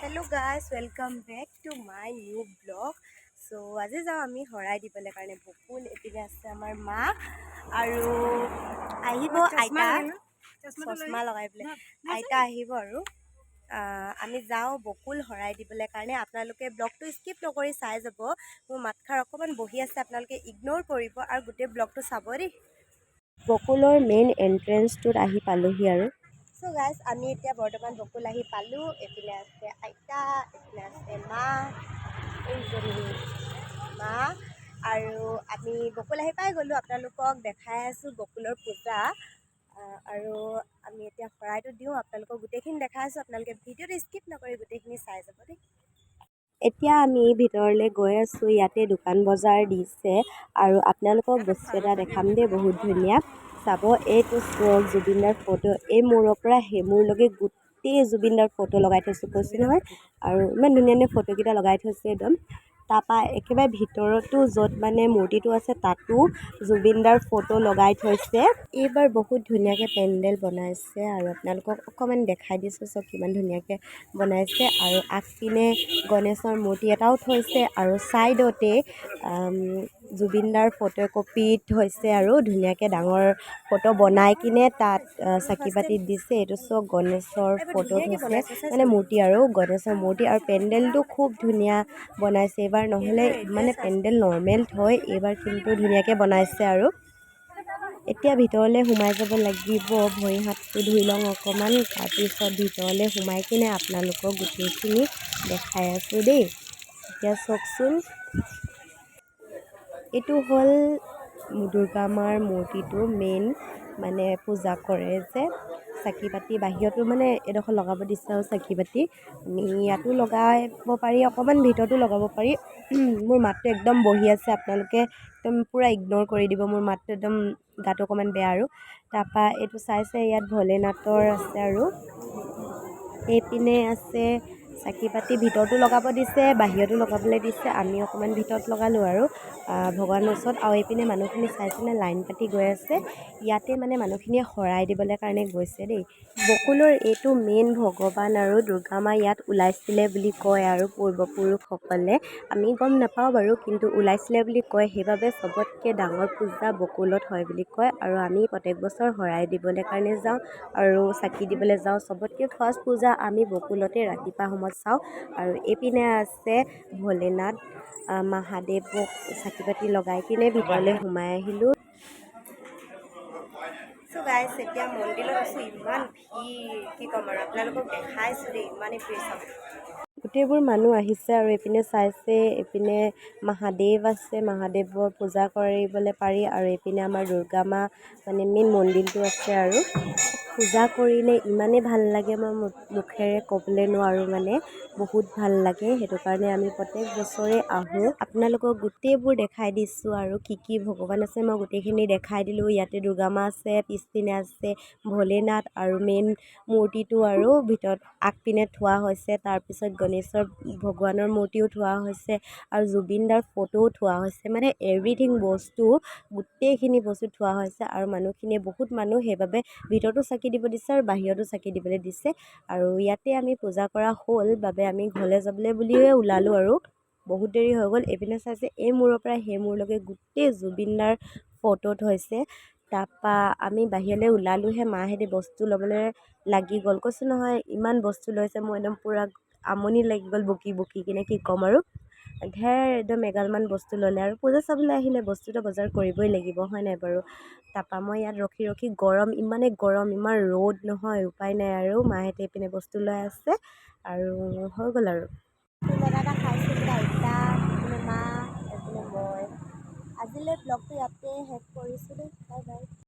Hello' guys, welcome back to my new vlog. So' আজি যাওঁ আমি শৰাই দিবলৈ কাৰণে বকুল। এইপিনে আছে আমাৰ মা আৰু আহিব আইতা, চশমা লগাই পেলাই আইতা আহিব আৰু আমি যাওঁ বকুল শৰাই দিবলৈ কাৰণে। আপোনালোকে ব্লগটো স্কিপ নকৰি চাই যাব। মোৰ মাতষাৰ অকণমান বহি আছে, আপোনালোকে ইগন'ৰ কৰিব আৰু গোটেই ব্লগটো চাব দেই। বকুলৰ মেইন এণ্ট্ৰেঞ্চটোত আহি পালোহি আৰু। চ' গাইজ, আমি এতিয়া বৰ্তমান বকুল আহি পালোঁ। এইপিনে আছে আইতা, এইপিনে আছে মা, এইজনী মা আৰু আমি বকুল আহি পাই গ'লোঁ। আপোনালোকক দেখাই আছোঁ বকুলৰ পূজা আৰু আমি এতিয়া শৰাইটো দিওঁ। আপোনালোকক গোটেইখিনি দেখাই আছোঁ, আপোনালোকে ভিডিঅ'টো স্কিপ নকৰি গোটেইখিনি চাই যাব দেই। এতিয়া আমি ভিতৰলৈ গৈ আছোঁ। ইয়াতে দোকান বজাৰ দিছে আৰু আপোনালোকক বস্তু এটা দেখাম দেই, বহুত ধুনীয়া। চাব, এইটো চোৱক জুবিনদাৰ ফটো। এই মূৰৰ পৰা সেই মূৰলৈকে গোটেই জুবিনদাৰ ফটো লগাই থৈছোঁ, কৈছোঁ নহয়। আৰু ইমান ধুনীয়া ধুনীয়া ফটোকেইটা লগাই থৈছে একদম। তাৰপৰা একেবাৰে ভিতৰতো য'ত মানে মূৰ্তিটো আছে তাতো জুবিনদাৰ ফটো লগাই থৈছে। এইবাৰ বহুত ধুনীয়াকৈ পেণ্ডেল বনাইছে আৰু আপোনালোকক অকণমান দেখাই দিছোঁ চব কিমান ধুনীয়াকৈ বনাইছে। আৰু আগপিনে গণেশৰ মূৰ্তি এটাও থৈছে আৰু ছাইডতে জুবিনদাৰ ফটো কপি থৈছে আৰু ধুনীয়াকৈ ডাঙৰ ফটো বনাই কিনে তাত চাকি বাতি দিছে। এইটো চব গণেশৰ ফটো থৈছে, মানে মূৰ্তি আৰু গণেশৰ মূৰ্তি। আৰু পেণ্ডেলটো খুব ধুনীয়া বনাইছে এইবাৰ, নহ'লে মানে পেণ্ডেল নৰ্মেল থৈ এইবাৰ কিন্তু ধুনীয়াকৈ বনাইছে আৰু। এতিয়া ভিতৰলৈ সোমাই যাব লাগিব, ভৰি হাতটো ধুই লওঁ অকণমান, তাৰপিছত ভিতৰলৈ সোমাই কিনে আপোনালোকক গোটেইখিনি দেখাই আছোঁ দেই। এতিয়া চাওকচোন, এইটো হ'ল দুৰ্গা মাৰ মূৰ্তিটো মেইন, মানে পূজা কৰে যে। চাকি বাতি বাহিৰতো মানে এডোখৰ লগাব দিছে আৰু চাকি বাতি আমি ইয়াতো লগাব পাৰি, অকণমান ভিতৰতো লগাব পাৰি। মোৰ মাতটো একদম বহি আছে, আপোনালোকে একদম পূৰা ইগন'ৰ কৰি দিব। মোৰ মাতটো একদম গাটো অকণমান বেয়া আৰু। তাৰপৰা এইটো চাইছে, ইয়াত ভোলেনাথৰ আছে আৰু এইপিনে আছে চাকি বাতি। ভিতৰতো লগাব দিছে, বাহিৰতো লগাবলৈ দিছে। আমি অকণমান ভিতৰত লগালোঁ আৰু ভগৱানৰ ওচৰত। আৰু এইপিনে মানুহখিনি চাইছেনে লাইন পাতি গৈ আছে। ইয়াতে মানে মানুহখিনিয়ে শৰাই দিবলৈ কাৰণে গৈছে দেই। বকুলৰ এইটো মেইন ভগৱান আৰু দুৰ্গা মা ইয়াত ওলাইছিলে বুলি কয় আৰু পূৰ্বপুৰুষসকলে। আমি গম নাপাওঁ বাৰু, কিন্তু ওলাইছিলে বুলি কয়। সেইবাবে চবতকৈ ডাঙৰ পূজা বকুলত হয় বুলি কয়। আৰু আমি প্ৰত্যেক বছৰ শৰাই দিবলৈ কাৰণে যাওঁ আৰু চাকি দিবলৈ যাওঁ। চবতকৈ ফাৰ্ষ্ট পূজা আমি বকুলতে ৰাতিপুৱা সময়ত চাওঁ। আৰু এইপিনে আছে ভোলেনাথ মহাদেৱক চাকি বাতি লগাই কিনে ভিতৰলৈ সোমাই আহিলোঁ। চ' গাইজ, এতিয়া মন্দিৰত আছোঁ, ইমান ভিৰ কি ক'ম আৰু। আপোনালোকক দেখাইছোঁ দেই, ইমানেই ভিৰ চাব। গোটেইবোৰ মানুহ আহিছে আৰু এইপিনে চাইছে। এইপিনে মহাদেৱ আছে, মহাদেৱৰ পূজা কৰিবলৈ পাৰি। আৰু এইপিনে আমাৰ দুৰ্গা মা মানে মেইন মন্দিৰটো আছে আৰু পূজা কৰিলে ইমানেই ভাল লাগে, মই মুখেৰে ক'বলৈ নোৱাৰোঁ, মানে বহুত ভাল লাগে। সেইটো কাৰণে আমি প্ৰত্যেক বছৰে আহোঁ। আপোনালোকক গোটেইবোৰ দেখাই দিছোঁ আৰু কি কি ভগৱান আছে মই গোটেইখিনি দেখাই দিলোঁ। ইয়াতে দুৰ্গা মা আছে, পিছপিনে আছে ভোলেনাথ আৰু মেইন মূৰ্তিটো আৰু ভিতৰত আগপিনে থোৱা হৈছে। তাৰপিছত গণেশৰ ভগৱানৰ মূৰ্তিও থোৱা হৈছে আৰু জুবিনদাৰ ফটোও থোৱা হৈছে, মানে এভৰিথিং বস্তু গোটেইখিনি বস্তু থোৱা হৈছে। আৰু মানুহখিনিয়ে বহুত মানুহ, সেইবাবে ভিতৰতো চাকি দিব দিছে আৰু বাহিৰতো চাকি দিবলৈ দিছে। আৰু ইয়াতে আমি পূজা কৰা হ'ল বাবে আমি ঘৰলৈ যাবলৈ বুলিয়ে ওলালোঁ আৰু বহুত দেৰি হৈ গ'ল। এইপিনে চাইছে, এই মূৰৰ পৰা সেই মূৰলৈকে গোটেই জুবিনদাৰ ফটো থৈছে। তাৰপৰা আমি বাহিৰলৈ ওলালোহে, মাহেঁতি বস্তু ল'বলৈ লাগি গ'ল। কৈছোঁ নহয়, ইমান বস্তু লৈছে, মোৰ একদম পূৰা আমনি লাগি গ'ল বকি বকি কিনে, কি ক'ম আৰু। একদম এগালমান বস্তু ল'লে আৰু পূজা চাবলৈ আহিলে বস্তুটো বজাৰ কৰিবই লাগিব, হয় নাই বাৰু। তাৰপৰা মই ইয়াত ৰখি ৰখি গৰম, ইমানেই গৰম, ইমান ৰ'দ নহয়, উপায় নাই আৰু। মাহেঁতে এইপিনে বস্তু লৈ আছে আৰু হৈ গ'ল আৰু। এটা খাইছোঁ আইতা, এইপিনে মা, এইপিনে মই। আজিলৈ ব্লগটো ইয়াতে শেষ কৰিছোঁ দেই, বাই বাই।